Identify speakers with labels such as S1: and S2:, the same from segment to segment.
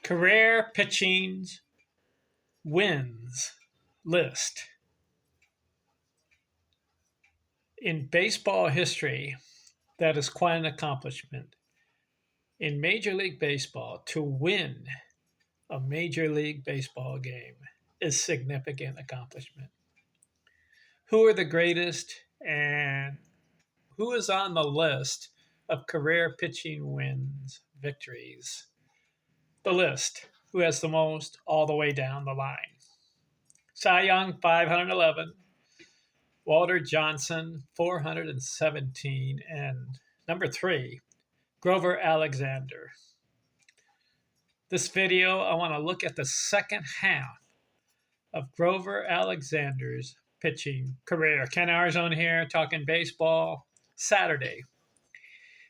S1: Career pitching wins list. In baseball history, that is quite an accomplishment. In Major League Baseball, to win a Major League Baseball game is significant accomplishment. Who are the greatest and who is on the list of career pitching wins, victories? The list. Who has the most all the way down the line? Cy Young, 511. Walter Johnson, 417. And number 3, Grover Alexander. This video, I want to look at the second half of Grover Alexander's pitching career. Ken Arzone here, talking baseball. Saturday,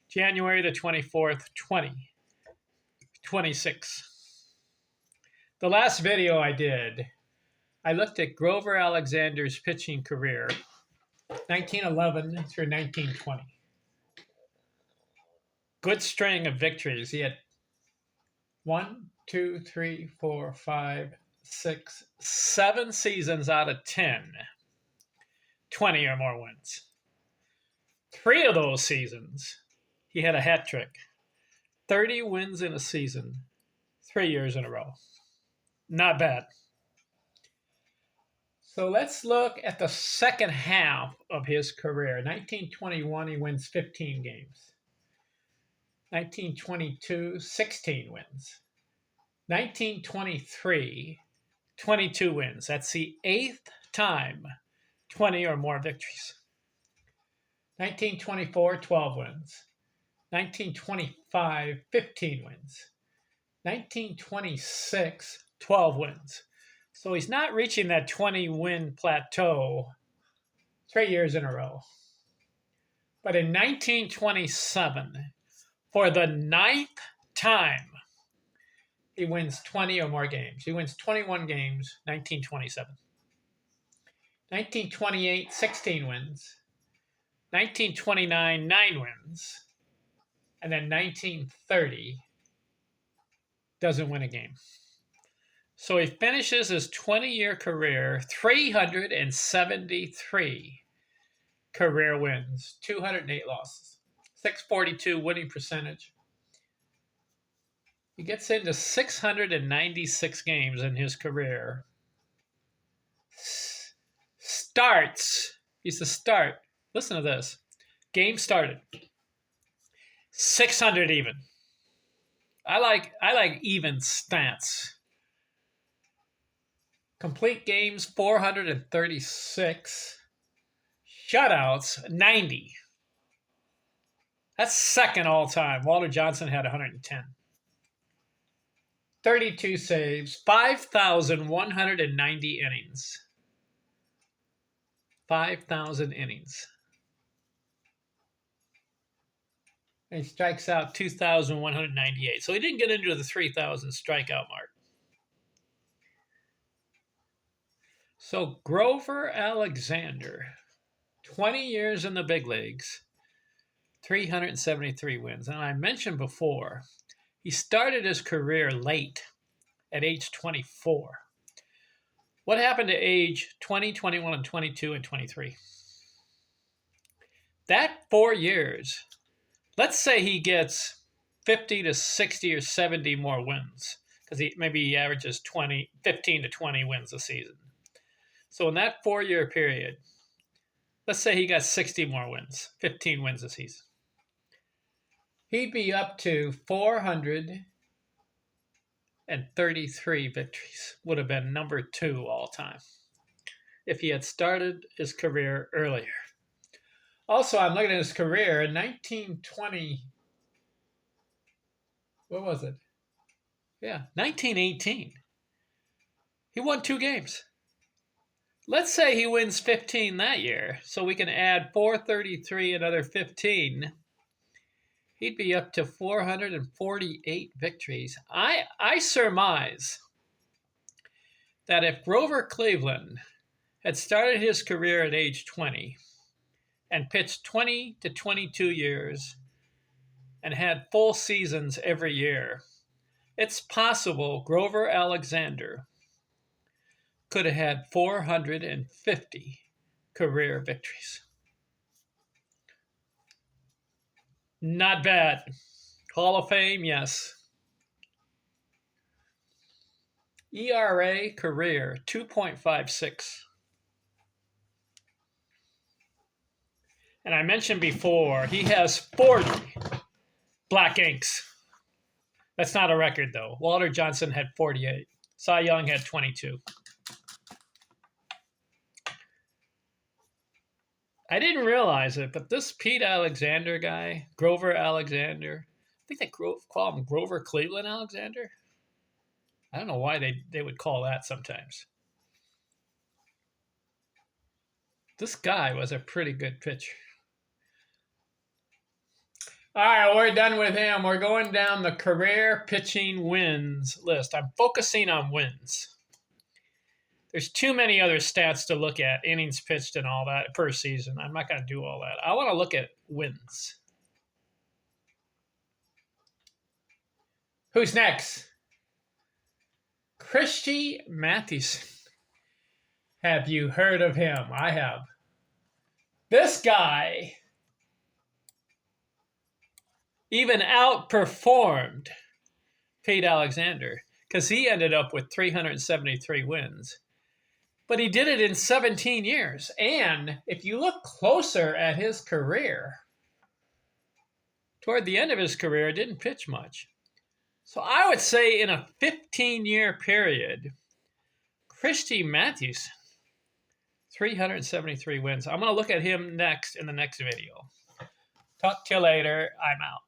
S1: January the 24th, 2026. The last video I did, I looked at Grover Alexander's pitching career, 1911 through 1920. Good string of victories. He had 1, 2, 3, 4, 5, 6, 7 seasons out of 10, 20 or more wins. 3 of those seasons, he had a hat trick. 30 wins in a season, 3 years in a row. Not bad. So let's look at the second half of his career. 1921, he wins 15 games. 1922, 16 wins. 1923, 22 wins. That's the 8th time 20 or more victories. 1924, 12 wins. 1925, 15 wins. 1926, 12 wins. So he's not reaching that 20-win plateau 3 years in a row. But in 1927, for the 9th time, he wins 20 or more games. He wins 21 games, 1927. 1928, 16 wins. 1929, 9 wins. And then 1930, doesn't win a game. So he finishes his 20-year career, 373 career wins, 208 losses, 642 winning percentage. He gets into 696 games in his career. Starts, he's the start. Listen to this. Game started. 600 even. I like even stats. Complete games, 436. Shutouts, 90. That's second all time. Walter Johnson had 110. 32 saves, 5,190 innings. 5,000 innings. And he strikes out 2,198. So he didn't get into the 3,000 strikeout mark. So Grover Alexander, 20 years in the big leagues, 373 wins. And I mentioned before, he started his career late at age 24. What happened to age 20, 21, and 22, and 23? That 4 years, let's say he gets 50 to 60 or 70 more wins, because he averages 15 to 20 wins a season. So in that 4-year period, let's say he got 60 more wins, 15 wins a season. He'd be up to 433 victories. Would have been number 2 all time if he had started his career earlier. Also, I'm looking at his career in 1920. What was it? Yeah, 1918. He won 2 games. Let's say he wins 15 that year, so we can add 433, another 15. He'd be up to 448 victories. I surmise that if Grover Cleveland had started his career at age 20 and pitched 20 to 22 years and had full seasons every year, It's possible Grover Alexander could have had 450 career victories. Not bad. Hall of Fame, yes. ERA career 2.56. And I mentioned before, he has 40 black inks. That's not a record, though. Walter Johnson had 48. Cy Young had 22. I didn't realize it, but this Pete Alexander guy, Grover Alexander, I think they call him Grover Cleveland Alexander. I don't know why they would call that sometimes. This guy was a pretty good pitcher. All right, we're done with him. We're going down the career pitching wins list. I'm focusing on wins. There's too many other stats to look at, innings pitched and all that per season. I'm not going to do all that. I want to look at wins. Who's next? Christy Mathewson. Have you heard of him? I have. This guy even outperformed Pete Alexander because he ended up with 373 wins. But he did it in 17 years. And if you look closer at his career, toward the end of his career, didn't pitch much. So I would say in a 15-year period, Christy Mathewson, 373 wins. I'm going to look at him next in the next video. Talk to you later. I'm out.